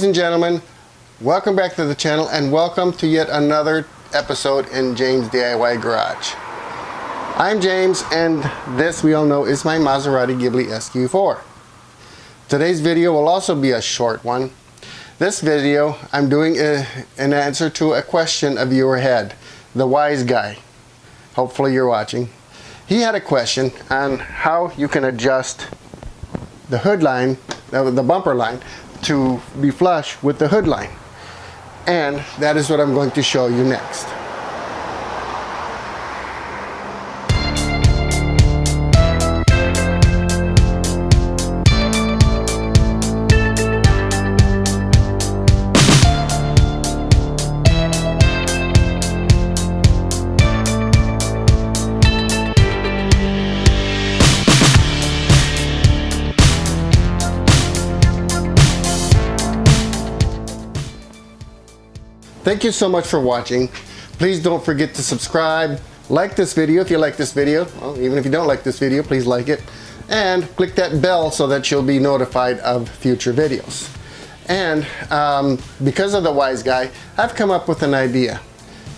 and gentlemen, welcome back to the channel and welcome to yet another episode in James DIY Garage. I'm James and this, we all know, is my Maserati Ghibli SQ4. Today's video will also be a short one. This video I'm doing an answer to a question a viewer had, the wise guy. Hopefully you're watching. He had a question on how you can adjust the hood line, the bumper line, to be flush with the hood line. And that is what I'm going to show you next. Thank you so much for watching. Please don't forget to subscribe, like this video if you like this video. Well, even if you don't like this video, please like it. And click that bell so that you'll be notified of future videos. And because of the wise guy, I've come up with an idea.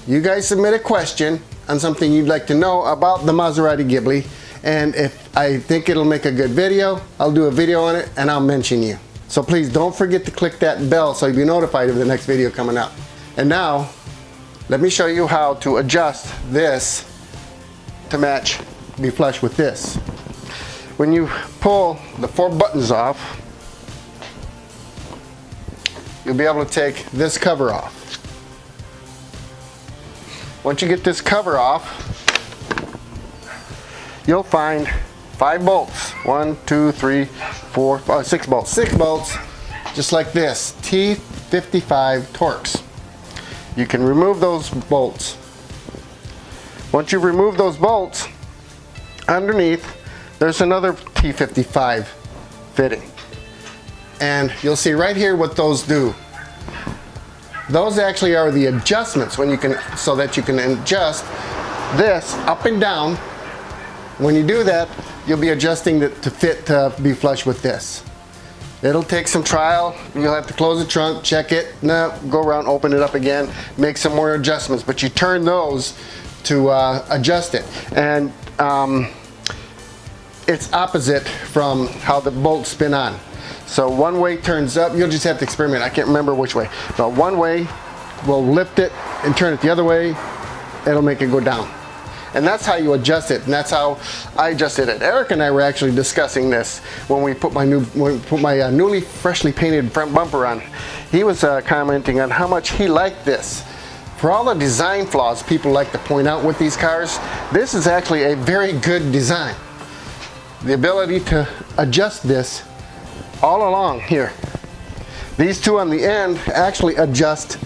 You guys submit a question on something you'd like to know about the Maserati Ghibli. And if I think it'll make a good video, I'll do a video on it and I'll mention you. So please don't forget to click that bell so you'll be notified of the next video coming up. And now, let me show you how to adjust this to match, be flush with this. When you pull the 4 buttons off, you'll be able to take this cover off. Once you get this cover off, you'll find 5 bolts. 1, 2, 3, 4, 6 bolts. 6 bolts, just like this. T55 Torx. You can remove those bolts. Once you've removed those bolts, underneath there's another T55 fitting. And you'll see right here what those do. Those actually are the adjustments so that you can adjust this up and down. When you do that, you'll be adjusting it to fit to be flush with this. It'll take some trial. You'll have to close the trunk, check it, go around, open it up again, make some more adjustments. But you turn those to adjust it. And it's opposite from how the bolts spin on. So one way turns up, you'll just have to experiment. I can't remember which way. But one way will lift it and turn it the other way, it'll make it go down. And that's how you adjust it, and that's how I adjusted it. Eric and I were actually discussing this when we put my newly freshly painted front bumper on. He was commenting on how much he liked this. For all the design flaws people like to point out with these cars, this is actually a very good design. The ability to adjust this all along here. These two on the end actually adjust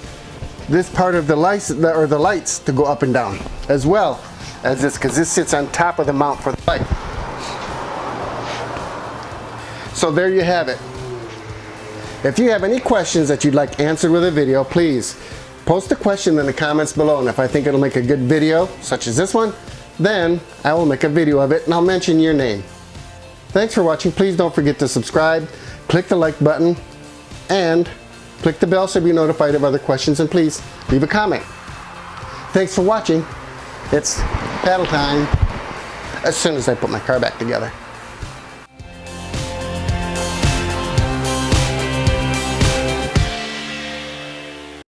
this part of the lights, the lights to go up and down as well as this, because this sits on top of the mount for the light. So there you have it. If you have any questions that you'd like answered with a video, please post a question in the comments below, and if I think it'll make a good video such as this one, then I will make a video of it and I'll mention your name. Thanks for watching. Please don't forget to subscribe, click the like button, and click the bell so you'll be notified of other questions, and please leave a comment. Thanks for watching. It's paddle time as soon as I put my car back together.